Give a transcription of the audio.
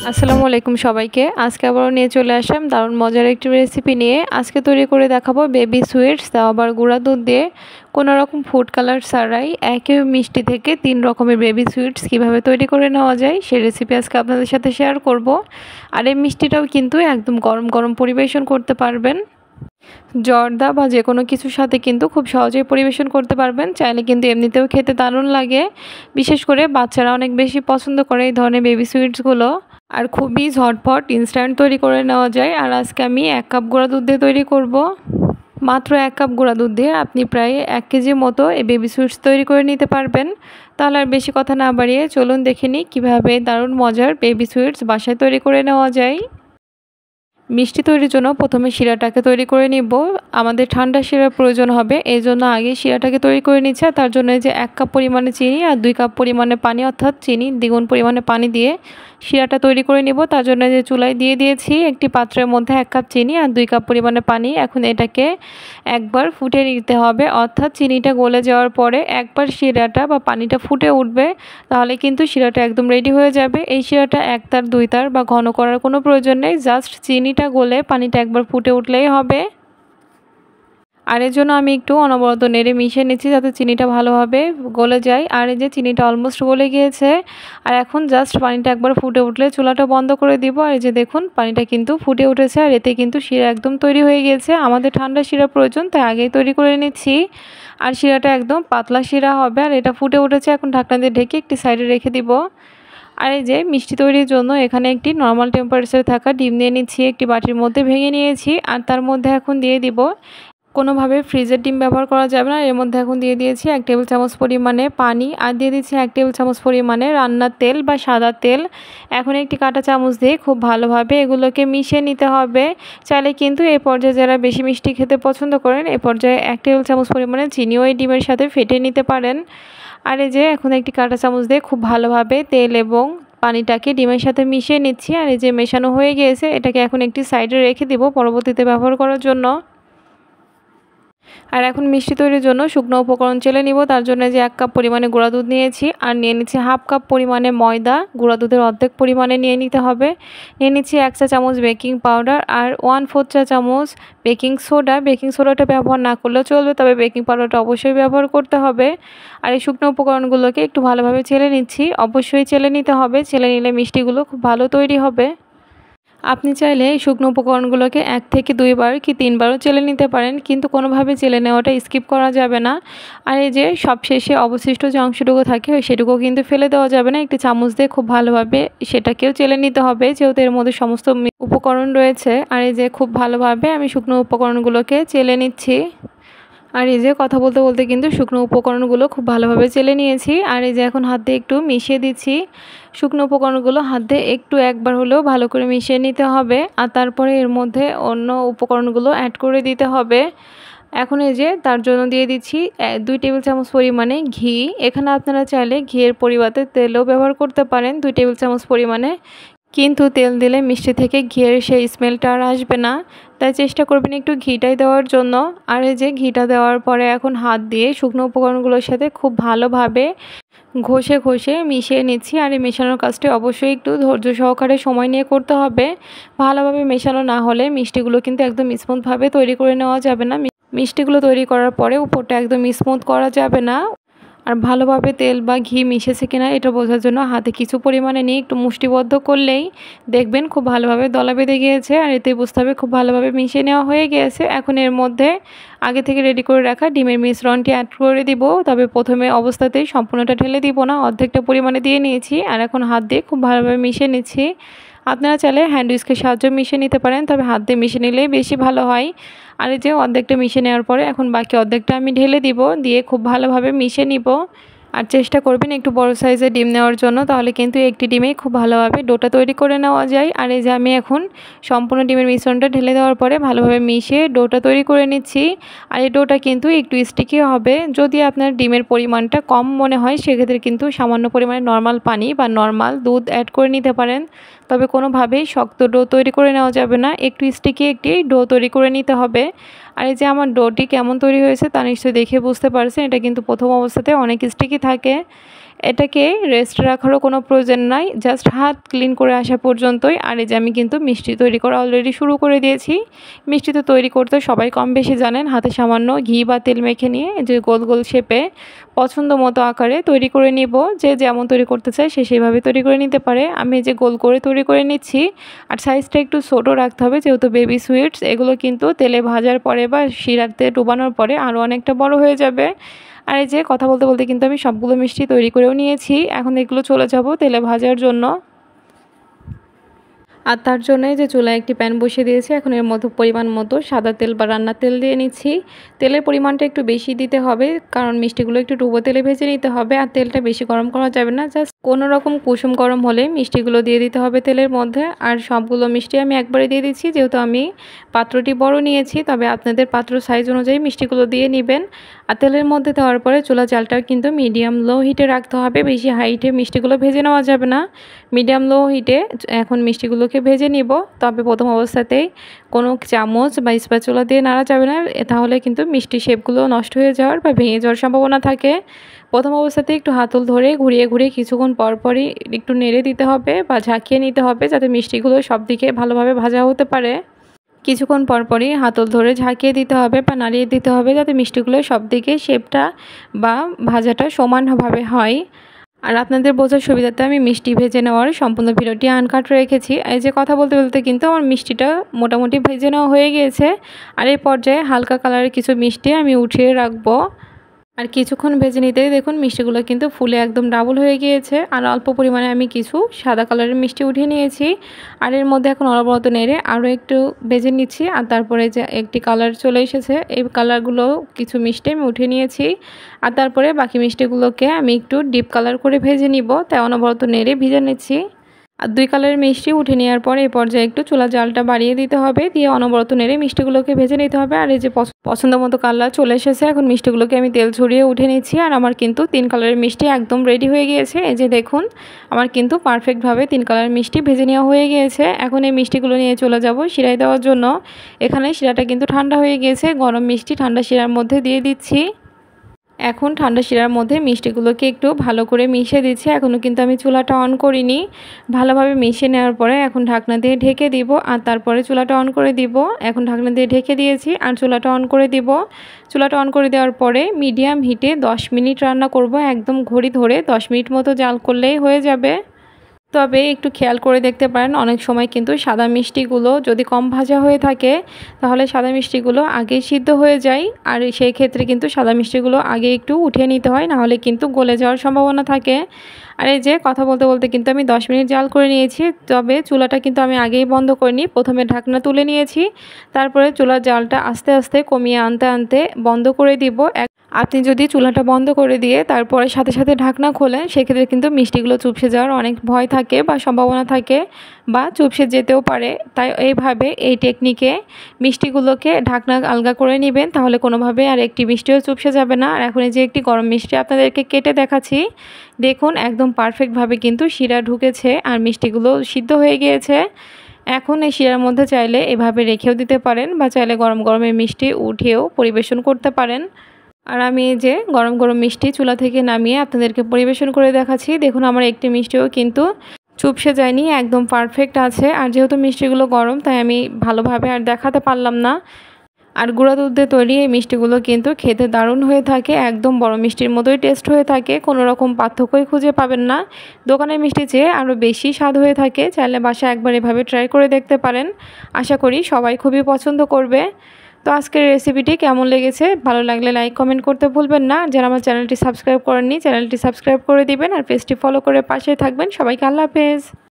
আসসালামু আলাইকুম সবাইকে। আজকে আবারও নিয়ে চলে আসলাম দারুণ মজার একটি রেসিপি নিয়ে। আজকে তৈরি করে দেখাবো বেবি সুইটস, তাও আবার গুঁড়া দুধ দিয়ে, কোনো রকম ফুড কালার ছাড়াই একই মিষ্টি থেকে 3 রকমের বেবি সুইটস কীভাবে তৈরি করে নেওয়া যায় সেই রেসিপি আজকে আপনাদের সাথে শেয়ার করব। আর এই মিষ্টিটাও কিন্তু একদম গরম গরম পরিবেশন করতে পারবেন। জর্দা বা যে কোনো কিছুর সাথে কিন্তু খুব সহজেই পরিবেশন করতে পারবেন। চাইলে কিন্তু এমনিতেও খেতে দারুণ লাগে। বিশেষ করে বাচ্চারা অনেক বেশি পছন্দ করে এই ধরনের বেবি সুইটসগুলো। আর খুবই ঝটপট ইনস্ট্যান্ট তৈরি করে নেওয়া যায়। আর আজকে আমি 1 কাপ গুঁড়া দুধ দিয়ে তৈরি করব। মাত্র 1 কাপ গুঁড়া দুধ দিয়ে আপনি প্রায় 1 কেজির মতো এই বেবি সুইটস তৈরি করে নিতে পারবেন। তাহলে আর বেশি কথা না বাড়িয়ে চলুন দেখে নিই কীভাবে দারুণ মজার বেবি সুইটস বাসায় তৈরি করে নেওয়া যায়। মিষ্টি তৈরির জন্য প্রথমে শিরাটাকে তৈরি করে নিব। আমাদের ঠান্ডা শিরার প্রয়োজন হবে, এই জন্য আগে শিরাটাকে তৈরি করে নিচ্ছে। তার জন্য যে 1 কাপ পরিমাণে চিনি আর 2 কাপ পরিমাণে পানি, অর্থাৎ চিনি দ্বিগুণ পরিমাণে পানি দিয়ে শিরাটা তৈরি করে নিব। তার জন্য যে চুলায় দিয়ে দিয়েছি একটি পাত্রের মধ্যে 1 কাপ চিনি আর 2 কাপ পরিমাণে পানি। এখন এটাকে একবার ফুটে নিতে হবে, অর্থাৎ চিনিটা গলে যাওয়ার পরে একবার শিরাটা বা পানিটা ফুটে উঠবে, তাহলে কিন্তু শিরাটা একদম রেডি হয়ে যাবে। এই শিরাটা 1 তার 2 তার বা ঘন করার কোনো প্রয়োজন নেই, জাস্ট চিনিটা গলে পানিটা একবার ফুটে উঠলেই হবে। আর এর জন্য আমি একটু অনবরত নেড়ে মিশিয়ে নিচ্ছি যাতে চিনিটা ভালোভাবে গলে যায়। আর এই যে চিনিটা অলমোস্ট গলে গিয়েছে। আর এখন জাস্ট পানিটা একবার ফুটে উঠলে চুলাটা বন্ধ করে দিব। আর এই যে দেখুন পানিটা কিন্তু ফুটে উঠেছে, আর এতে কিন্তু শিরা একদম তৈরি হয়ে গিয়েছে। আমাদের ঠান্ডা শিরা প্রয়োজন, তাই আগেই তৈরি করে নিচ্ছি। আর শিরাটা একদম পাতলা শিরা হবে। আর এটা ফুটে উঠেছে, এখন ঢাকনা দিয়ে ঢেকে একটি সাইডে রেখে দিব। আর এই যে মিষ্টি তৈরির জন্য এখানে একটি নর্মাল টেম্পারেচারে থাকা ডিম নিয়ে নিচ্ছি, একটি বাটির মধ্যে ভেঙে নিয়েছি। আর তার মধ্যে এখন দিয়ে দিব, কোনোভাবে ফ্রিজের ডিম ব্যবহার করা যাবে না, এর মধ্যে এখন দিয়ে দিয়েছি 1 টেবিল চামচ পরিমাণে পানি, আর দিয়ে দিচ্ছি 1 টেবিল চামচ পরিমাণে রান্নার তেল বা সাদা তেল। এখন একটি কাঁটা চামচ দিয়ে খুব ভালোভাবে এগুলোকে মিশিয়ে নিতে হবে। চাইলে কিন্তু এই পর্যায়ে যারা বেশি মিষ্টি খেতে পছন্দ করেন এই পর্যায়ে 1 টেবিল চামচ পরিমাণে চিনিও এই ডিমের সাথে ফেটে নিতে পারেন। আর এই যে এখন একটি কাঁটা চামচ দিয়ে খুব ভালোভাবে তেল এবং পানিটাকে ডিমের সাথে মিশিয়ে নিচ্ছি। আর এই যে মেশানো হয়ে গিয়েছে, এটাকে এখন একটি সাইডে রেখে দিব পরবর্তীতে ব্যবহার করার জন্য। আর এখন মিষ্টি তৈরির জন্য শুকনো উপকরণ চেলে নিব। তার জন্য যে 1 কাপ পরিমাণে গুঁড়া দুধ নিয়েছি, আর নিয়ে নিচ্ছি 1/2 কাপ পরিমাণে ময়দা, গুঁড়া দুধের অর্ধেক পরিমাণে নিয়ে নিতে হবে। নিয়ে নিচ্ছি 1 চা চামচ বেকিং পাউডার আর 1/4 চা চামচ বেকিং সোডা। বেকিং সোডাটা ব্যবহার না করলেও চলবে, তবে বেকিং পাউডারটা অবশ্যই ব্যবহার করতে হবে। আর এই শুকনো উপকরণগুলোকে একটু ভালোভাবে চেলে নিচ্ছি, অবশ্যই চেলে নিতে হবে, চেলে নিলে মিষ্টিগুলো খুব ভালো তৈরি হবে। আপনি চাইলে শুকনো উপকরণগুলোকে 1 থেকে 2 বার কি 3 বারও চেলে নিতে পারেন, কিন্তু কোনোভাবে চেলে নেওয়াটা স্কিপ করা যাবে না। আর এই যে সবশেষে অবশিষ্ট যে অংশটুকু থাকে সেটুকু কিন্তু ফেলে দেওয়া যাবে না, একটি চামচ দিয়ে খুব ভালোভাবে সেটাকেও চেলে নিতে হবে, যেহেতু এর মধ্যে সমস্ত উপকরণ রয়েছে। আর এই যে খুব ভালোভাবে আমি শুকনো উপকরণগুলোকে চেলে নিচ্ছি। আর এই যে কথা বলতে বলতে কিন্তু শুকনো উপকরণগুলো খুব ভালোভাবে চেলে নিয়েছি। আর এই যে এখন হাত দিয়ে একটু মিশিয়ে দিচ্ছি। শুকনো উপকরণগুলো হাত দিয়ে একটু একবার হলেও ভালো করে মিশিয়ে নিতে হবে, আর তারপরে এর মধ্যে অন্য উপকরণগুলো অ্যাড করে দিতে হবে। এখন এই যে তার জন্য দিয়ে দিচ্ছি 2 টেবিল চামচ পরিমাণে ঘি। এখানে আপনারা চাইলে ঘিয়ের পরিবর্তে তেলও ব্যবহার করতে পারেন 2 টেবিল চামচ পরিমাণে, কিন্তু তেল দিলে মিষ্টি থেকে ঘিয়ের সেই স্মেলটা আর আসবে না, তাই চেষ্টা করবেন একটু ঘিটাই দেওয়ার জন্য। আর এই যে ঘিটা দেওয়ার পরে এখন হাত দিয়ে শুকনো উপকরণগুলোর সাথে খুব ভালোভাবে ঘষে ঘষে মিশিয়ে নিচ্ছি। আর এই মেশানোর কাজটি অবশ্যই একটু ধৈর্য সহকারে সময় নিয়ে করতে হবে। ভালোভাবে মেশানো না হলে মিষ্টিগুলো কিন্তু একদম স্মুথভাবে তৈরি করে নেওয়া যাবে না। মিষ্টিগুলো তৈরি করার পরে উপরটা একদম স্মুথ করা যাবে না। আর ভালোভাবে তেল বা ঘি মিশেছে কিনা এটা বোঝার জন্য হাতে কিছু পরিমাণে নিয়ে একটু মুষ্টিবদ্ধ করলেই দেখবেন খুব ভালোভাবে দলা বেঁধে গিয়েছে। আর এতে বুঝতে হবে খুব ভালোভাবে মিশিয়ে নেওয়া হয়ে গিয়েছে। এখন এর মধ্যে আগে থেকে রেডি করে রাখা ডিমের মিশ্রণটি অ্যাড করে দিব, তবে প্রথমে অবস্থাতেই সম্পূর্ণটা ঢেলে দিব না, অর্ধেকটা পরিমাণে দিয়ে নিয়েছি। আর এখন হাত দিয়ে খুব ভালোভাবে মিশিয়ে নিচ্ছি। আপনারা চাইলে হ্যান্ড উইস্কের সাহায্যে মিশিয়ে নিতে পারেন, তবে হাত দিয়ে মিশিয়ে নিলেই বেশি ভালো হয়। আর এই যে অর্ধেকটা মিশিয়ে নেওয়ার পরে এখন বাকি অর্ধেকটা আমি ঢেলে দিব, দিয়ে খুব ভালোভাবে মিশিয়ে নিব। আর চেষ্টা করবেন একটু বড় সাইজের ডিম নেওয়ার জন্য, তাহলে কিন্তু একটি ডিমেই খুব ভালোভাবে ডোটা তৈরি করে নেওয়া যায়। আর এই যে আমি এখন সম্পূর্ণ ডিমের মিশ্রণটা ঢেলে দেওয়ার পরে ভালোভাবে মিশিয়ে ডোটা তৈরি করে নিচ্ছি। আর এই ডোটা কিন্তু একটু স্টিকি হবে। যদি আপনার ডিমের পরিমাণটা কম মনে হয় সেক্ষেত্রে কিন্তু সামান্য পরিমাণে নর্মাল পানি বা নর্মাল দুধ অ্যাড করে নিতে পারেন, তবে কোনোভাবেই শক্ত ডো তৈরি করে নেওয়া যাবে না, একটু স্টিকি একটি ডো তৈরি করে নিতে হবে। আর এই যে আমার ডোটি কেমন তৈরি হয়েছে তা নিশ্চয়ই দেখে বুঝতে পারছেন। এটা কিন্তু প্রথম অবস্থাতে অনেক স্টিকি থাকে। এটাকে রেস্ট রাখারও কোনো প্রয়োজন নাই, জাস্ট হাত ক্লিন করে আসা পর্যন্তই। আর এই যে আমি কিন্তু মিষ্টি তৈরি করা অলরেডি শুরু করে দিয়েছি। মিষ্টি তো তৈরি করতে সবাই কম বেশি জানেন। হাতে সামান্য ঘি বা তেল মেখে নিয়ে যে গোল গোল শেপে পছন্দ মতো আকারে তৈরি করে নিব। যে যেমন তৈরি করতে চায় সে সেভাবে তৈরি করে নিতে পারে। আমি যে গোল করে তৈরি করে নিচ্ছি। আর সাইজটা একটু ছোটো রাখতে হবে, যেহেতু বেবি সুইটস এগুলো কিন্তু তেলে ভাজার পরে বা শিরাতে ডুবানোর পরে আরও অনেকটা বড় হয়ে যাবে। আর এই যে কথা বলতে বলতে কিন্তু আমি সবগুলো মিষ্টি তৈরি করেও নিয়েছি। এখন এগুলো চলে যাব তেলে ভাজার জন্য। আর তার জন্য যে চুলায় একটি প্যান বসিয়ে দিয়েছি। এখন এর মধ্যে পরিমাণ মতো সাদা তেল বা রান্নার তেল দিয়ে নিচ্ছি। তেলের পরিমাণটা একটু বেশি দিতে হবে, কারণ মিষ্টিগুলো একটু ডুবো তেলে ভেজে নিতে হবে। আর তেলটা বেশি গরম করা যাবে না, জাস্ট কোনো রকম কুসুম গরম হলে মিষ্টিগুলো দিয়ে দিতে হবে তেলের মধ্যে। আর সবগুলো মিষ্টি আমি একবারে দিয়ে দিচ্ছি, যেহেতু আমি পাত্রটি বড় নিয়েছি। তবে আপনাদের পাত্র সাইজ অনুযায়ী মিষ্টিগুলো দিয়ে নেবেন। আর তেলের মধ্যে দেওয়ার পরে চুলা জালটা কিন্তু মিডিয়াম লো হিটে রাখতে হবে, বেশি হাইটে মিষ্টিগুলো ভেজে নেওয়া যাবে না। মিডিয়াম লো হিটে এখন মিষ্টিগুলোকে ভেজে নিব। তবে প্রথম অবস্থাতেই কোনো চামচ বা স্প্যাচুলা দিয়ে নাড়া যাবে না, তাহলে কিন্তু মিষ্টি শেপগুলো নষ্ট হয়ে যাওয়ার বা ভেঙে যাওয়ার সম্ভাবনা থাকে। প্রথম অবস্থাতে একটু হাতল ধরে ঘুরিয়ে ঘুরিয়ে কিছুক্ষণ পরপরই একটু নেড়ে দিতে হবে বা ঝাঁকিয়ে নিতে হবে, যাতে মিষ্টিগুলো সব দিকে ভালোভাবে ভাজা হতে পারে। কিছুক্ষণ পরপরই হাতল ধরে ঝাঁকিয়ে দিতে হবে বা নাড়িয়ে দিতে হবে, যাতে মিষ্টিগুলো সব দিকে শেপটা বা ভাজাটা সমানভাবে হয়। আর আপনাদের বোঝার সুবিধাতে আমি মিষ্টি ভেজে নেওয়ার সম্পূর্ণ ভিডিওটি আনকাট রেখেছি। এই যে কথা বলতে বলতে কিন্তু আমার মিষ্টিটা মোটামুটি ভেজে নেওয়া হয়ে গিয়েছে। আর এই পর্যায়ে হালকা কালারের কিছু মিষ্টি আমি উঠিয়ে রাখবো। আর কিছুক্ষণ ভেজে নিতেই দেখুন মিষ্টিগুলো কিন্তু ফুলে একদম ডাবল হয়ে গিয়েছে। আর অল্প পরিমাণে আমি কিছু সাদা কালারের মিষ্টি উঠিয়ে নিয়েছি। আর এর মধ্যে এখন অনবরত নেড়ে আরও একটু ভেজে নিচ্ছি। আর তারপরে যে একটি কালার চলে এসেছে, এই কালারগুলো কিছু মিষ্টি আমি উঠিয়ে নিয়েছি। আর তারপরে বাকি মিষ্টিগুলোকে আমি একটু ডিপ কালার করে ভেজে নিব, তাই অনবরত নেড়ে ভেজে নিচ্ছি। আর 2 কালারের মিষ্টি উঠে নেওয়ার পরে এই পর্যায়ে একটু চুলার জালটা বাড়িয়ে দিতে হবে, দিয়ে অনবরত নেড়ে মিষ্টিগুলোকে ভেজে নিতে হবে। আর এই যে পছন্দ মতো কালার চলে এসেছে, এখন মিষ্টিগুলোকে আমি তেল ছড়িয়ে উঠে নিচ্ছি। আর আমার কিন্তু 3 কালারের মিষ্টি একদম রেডি হয়ে গিয়েছে। এই যে দেখুন আমার কিন্তু পারফেক্টভাবে 3 কালারের মিষ্টি ভেজে নেওয়া হয়ে গিয়েছে। এখন এই মিষ্টিগুলো নিয়ে চলে যাব শিরায় দেওয়ার জন্য। এখানে শিরাটা কিন্তু ঠান্ডা হয়ে গিয়েছে, গরম মিষ্টি ঠান্ডা শিরার মধ্যে দিয়ে দিচ্ছি। এখন ঠান্ডা শিরার মধ্যে মিষ্টিগুলোকে একটু ভালো করে মিশিয়ে দিচ্ছি। এখনও কিন্তু আমি চুলাটা অন করিনি। ভালোভাবে মিশিয়ে নেওয়ার পরে এখন ঢাকনা দিয়ে ঢেকে দিব। আর তারপরে চুলাটা অন করে দিব। এখন ঢাকনা দিয়ে ঢেকে দিয়েছি আর চুলাটা অন করে দিব। চুলাটা অন করে দেওয়ার পরে মিডিয়াম হিটে 10 মিনিট রান্না করব। একদম ঘড়ি ধরে 10 মিনিট মতো জাল করলেই হয়ে যাবে। তবে একটু খেয়াল করে দেখতে পারেন, অনেক সময় কিন্তু সাদা মিষ্টিগুলো যদি কম ভাজা হয়ে থাকে তাহলে সাদা মিষ্টিগুলো আগেই সিদ্ধ হয়ে যায়। আর সেই ক্ষেত্রে কিন্তু সাদা মিষ্টিগুলো আগে একটু উঠিয়ে নিতে হয়, নাহলে কিন্তু গলে যাওয়ার সম্ভাবনা থাকে। আর এই যে কথা বলতে বলতে কিন্তু আমি 10 মিনিট জাল করে নিয়েছি। তবে চুলাটা কিন্তু আমি আগেই বন্ধ করিনি, প্রথমে ঢাকনা তুলে নিয়েছি। তারপরে চুলার জালটা আস্তে আস্তে কমিয়ে আনতে আনতে বন্ধ করে দিব। আপনি যদি চুলাটা বন্ধ করে দিয়ে তারপরে সাথে সাথে ঢাকনা খোলেন, সেক্ষেত্রে কিন্তু মিষ্টিগুলো চুপসে যাওয়ার অনেক ভয় থাকে বা সম্ভাবনা থাকে, বা চুপসে যেতেও পারে। তাই এইভাবে এই টেকনিকে মিষ্টিগুলোকে ঢাকনা আলগা করে নেবেন, তাহলে কোনোভাবে আর একটি মিষ্টিও চুপসে যাবে না। আর এখন এই যে একটি গরম মিষ্টি আপনাদেরকে কেটে দেখাচ্ছি। দেখুন একদম পারফেক্টভাবে কিন্তু শিরা ঢুকেছে আর মিষ্টিগুলো সিদ্ধ হয়ে গিয়েছে। এখন এই শিরার মধ্যে চাইলে এভাবে রেখেও দিতে পারেন, বা চাইলে গরম গরমে মিষ্টি উঠিয়েও পরিবেশন করতে পারেন। আর আমি এই যে গরম গরম মিষ্টি চুলা থেকে নামিয়ে আপনাদেরকে পরিবেশন করে দেখাচ্ছি। দেখুন আমার একটি মিষ্টিও কিন্তু চুপসে যায়নি, একদম পারফেক্ট আছে। আর যেহেতু মিষ্টিগুলো গরম তাই আমি ভালোভাবে আর দেখাতে পারলাম না। আর গুঁড়া দুধ দিয়ে তৈরি এই মিষ্টিগুলো কিন্তু খেতে দারুণ হয়ে থাকে, একদম বড় মিষ্টির মতোই টেস্ট হয়ে থাকে, কোনো রকম পার্থক্যই খুঁজে পাবেন না। দোকানের মিষ্টি চেয়ে আরও বেশি স্বাদ হয়ে থাকে। চাইলে বাসায় একবার এভাবে ট্রাই করে দেখতে পারেন, আশা করি সবাই খুবই পছন্দ করবে। তো আজকের রেসিপিটি কেমন লেগেছে, ভালো লাগলে লাইক কমেন্ট করতে ভুলবেন না। যারা আমার চ্যানেলটি সাবস্ক্রাইব করেননি চ্যানেলটি সাবস্ক্রাইব করে দিবেন, আর পেজটি ফলো করে পাশে থাকবেন। সবাইকে আল্লাহ হাফেজ।